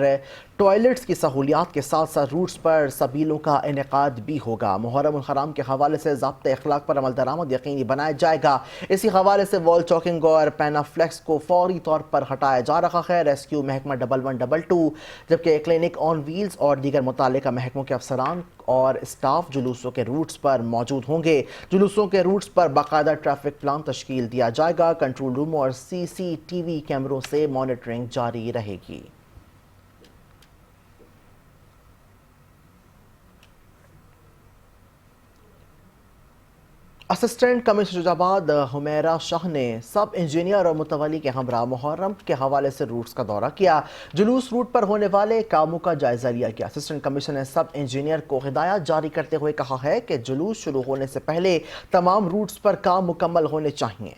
टॉयलेट्स की सहूलियात के साथ साथ रूट्स पर सबीलों का इनेकाद भी होगा। मुहर्रम उल हराम के हवाले से ज़ाब्ते अखलाक पर अमल दरामद यकीनी बनाया जाएगा। इसी हवाले से वॉल चॉकिंग और पैनाफ्लेक्स को फौरी तौर पर हटाया जा रहा है। रेस्क्यू महकमा 1122, जबकि क्लिनिक ऑन व्हील्स और दीगर मुतालिका महकमों के अफसरान और स्टाफ जुलूसों के रूट्स पर मौजूद होंगे। जुलूसों के रूट्स पर बाकायदा ट्रैफिक प्लान तश्कील दिया जाएगा। कंट्रोल रूम और CCTV कैमरों से मॉनिटरिंग जारी रहेगी। असिस्टेंट कमिश्नर शुजाबाद हुमैरा शाह ने सब इंजीनियर और मुतवली के हमरा मुहर्रम के हवाले से रूट्स का दौरा किया। जुलूस रूट पर होने वाले कामों का जायजा लिया गया। असिस्टेंट कमिश्नर ने सब इंजीनियर को हिदायत जारी करते हुए कहा है कि जुलूस शुरू होने से पहले तमाम रूट्स पर काम मुकम्मल होने चाहिए।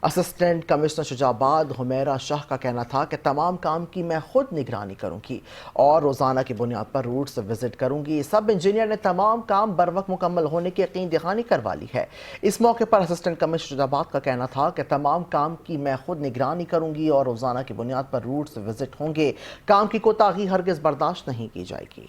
असिस्टेंट कमिश्नर शुजाबाद हुमैरा शाह का कहना था कि तमाम काम की मैं खुद निगरानी करूंगी और रोज़ाना की बुनियाद पर रूट्स विजिट करूंगी। सब इंजीनियर ने तमाम काम बर वक्त मुकम्मल होने की यकीन दहानी करवा ली है। इस मौके पर असिस्टेंट कमिश्नर शुजाबाद का कहना था कि तमाम काम की मैं खुद निगरानी करूंगी और रोज़ाना की बुनियाद पर रूट्स विजिट होंगे। काम की कोताही हरगिज़ बर्दाश्त नहीं की जाएगी।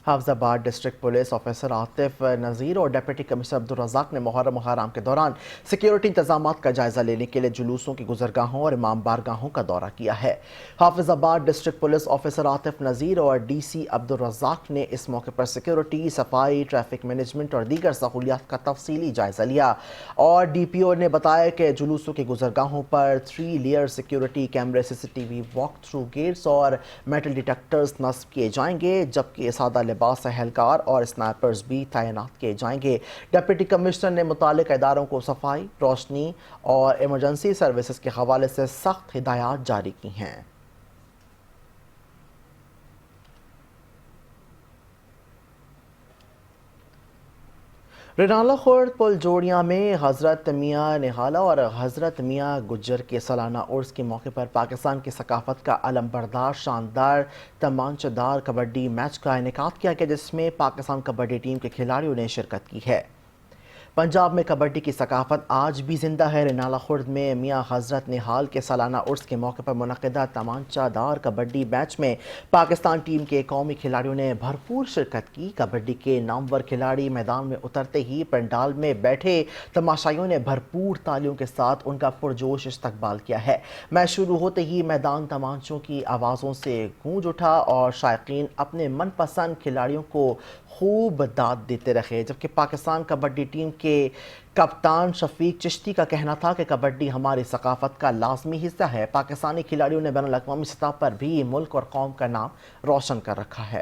Hafizabad district police officer Atif Nazir और डिप्टी कमिश्नर अब्दुल रज़ाक ने मुहर्रम हराम के दौरान सिक्योरिटी इंतजामात का जायजा लेने के लिए जुलूसों की गुजरगाहों और इमाम बारगाहों का दौरा किया है। Hafizabad district police officer Atif Nazir और DC अब्दुल रज़ाक ने इस मौके पर सिक्योरिटी, सफाई, ट्रैफिक मैनेजमेंट और दीगर सहूलियात का तफसीली जायजा लिया। और DPO ने बताया कि जुलूसों की गुजरगाहों पर 3 लेयर सिक्योरिटी कैमरे, CCTV, वॉक थ्रू गेट्स और मेटल डिटेक्टर्स नस्ब किए जाएंगे, जबकि सादा लिबास एहलकार और स्नाइपर्स भी तैनात किए जाएंगे। डिप्टी कमिश्नर ने मुतालिक इदारों को सफाई, रोशनी और इमरजेंसी सर्विसेज के हवाले से सख्त हिदायत जारी की हैं। رنالہ خورد پل جوڑیاں میں حضرت میاں نہالہ اور حضرت میاں گجر کے سالانہ عرس کے موقع پر پاکستان کی ثقافت کا علم بردار شاندار تمانچہ دار کبڈی میچ کا انعقاد کیا گیا، جس میں پاکستان کبڈی ٹیم کے کھلاڑیوں نے شرکت کی ہے۔ پنجاب میں کبڈی کی ثقافت آج بھی زندہ ہے۔ رنالہ خورد میں میاں حضرت نہال کے سالانہ عرس کے موقع پر منعقدہ تمانچہ دار کبڈی میچ میں پاکستان ٹیم کے قومی کھلاڑیوں نے بھرپور شرکت کی۔ کبڈی کے نامور کھلاڑی میدان میں اترتے ہی پنڈال میں بیٹھے تماشائیوں نے بھرپور تالیوں کے ساتھ ان کا پرجوش استقبال کیا ہے۔ میچ شروع ہوتے ہی میدان تمانچوں کی آوازوں سے گونج اٹھا اور شائقین اپنے من پسند کھلاڑیوں کو خوب داد دیتے رہے، جبکہ پاکستان کبڈی ٹیم کے کپتان شفیق چشتی کا کہنا تھا کہ کبڈی ہماری ثقافت کا لازمی حصہ ہے۔ پاکستانی کھلاڑیوں نے بین الاقوامی سطح پر بھی ملک اور قوم کا نام روشن کر رکھا ہے۔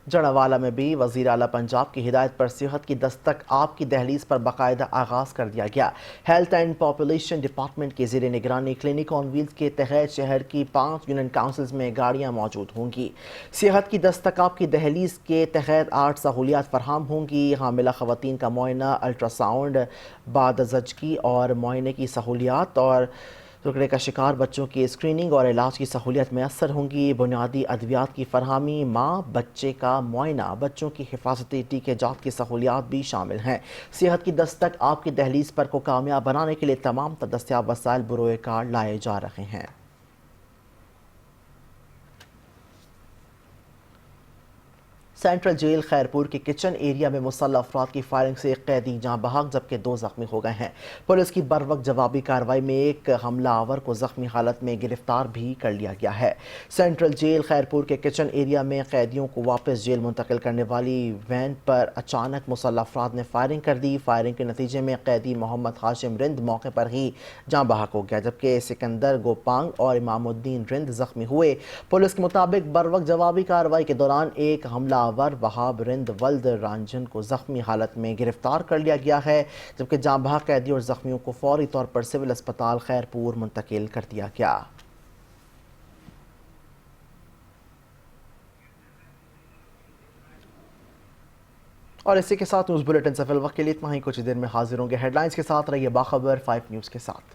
جڑوالا میں بھی وزیر اعلیٰ پنجاب کی ہدایت پر صحت کی دستک آپ کی دہلیز پر باقاعدہ آغاز کر دیا گیا۔ ہیلتھ اینڈ پاپولیشن ڈپارٹمنٹ کے زیر نگرانی کلینک آن ویلز کے تحت شہر کی 5 یونین کاؤنسلز میں گاڑیاں موجود ہوں گی۔ صحت کی دستک آپ کی دہلیز کے تحت 8 سہولیات فراہم ہوں گی۔ حاملہ خواتین کا معائنہ، الٹرا ساؤنڈ، بعد زچگی اور معائنے کی سہولیات اور ٹکڑے کا شکار بچوں کی اسکریننگ اور علاج کی سہولیت میسر ہوں گی۔ بنیادی ادویات کی فراہمی، ماں بچے کا معائنہ، بچوں کی حفاظتی ٹیکے جات کی سہولیات بھی شامل ہیں۔ صحت کی دستک آپ کی دہلیز پر کو کامیاب بنانے کے لیے تمام دستیاب وسائل بروئے کار لائے جا رہے ہیں۔ سینٹرل جیل خیرپور کے کچن ایریا میں مسلح افراد کی فائرنگ سے ایک قیدی جاں بحق جبکہ 2 زخمی ہو گئے ہیں۔ پولیس کی بروقت جوابی کارروائی میں ایک حملہ آور کو زخمی حالت میں گرفتار بھی کر لیا گیا ہے۔ سینٹرل جیل خیرپور کے کچن ایریا میں قیدیوں کو واپس جیل منتقل کرنے والی وین پر اچانک مسلح افراد نے فائرنگ کر دی۔ فائرنگ کے نتیجے میں قیدی محمد ہاشم رند موقع پر ہی جاں بحق ہو گیا، جبکہ سکندر گوپانگ اور امام الدین رند زخمی ہوئے۔ پولیس کے مطابق بروقت جوابی کارروائی کے دوران ایک حملہ وہاب رند ولد رانجن کو زخمی حالت میں گرفتار کر لیا گیا ہے، جبکہ جاں بحق قیدی اور زخمیوں کو فوری طور پر سول اسپتال خیرپور منتقل کر دیا گیا۔ اور اسی کے ساتھ نیوز بلیٹن سے فی الوقت کے لیے اتنا ہی، کچھ دیر میں حاضر ہوں گے۔ ہیڈ لائنز کے ساتھ رہیے باخبر 5 نیوز کے ساتھ۔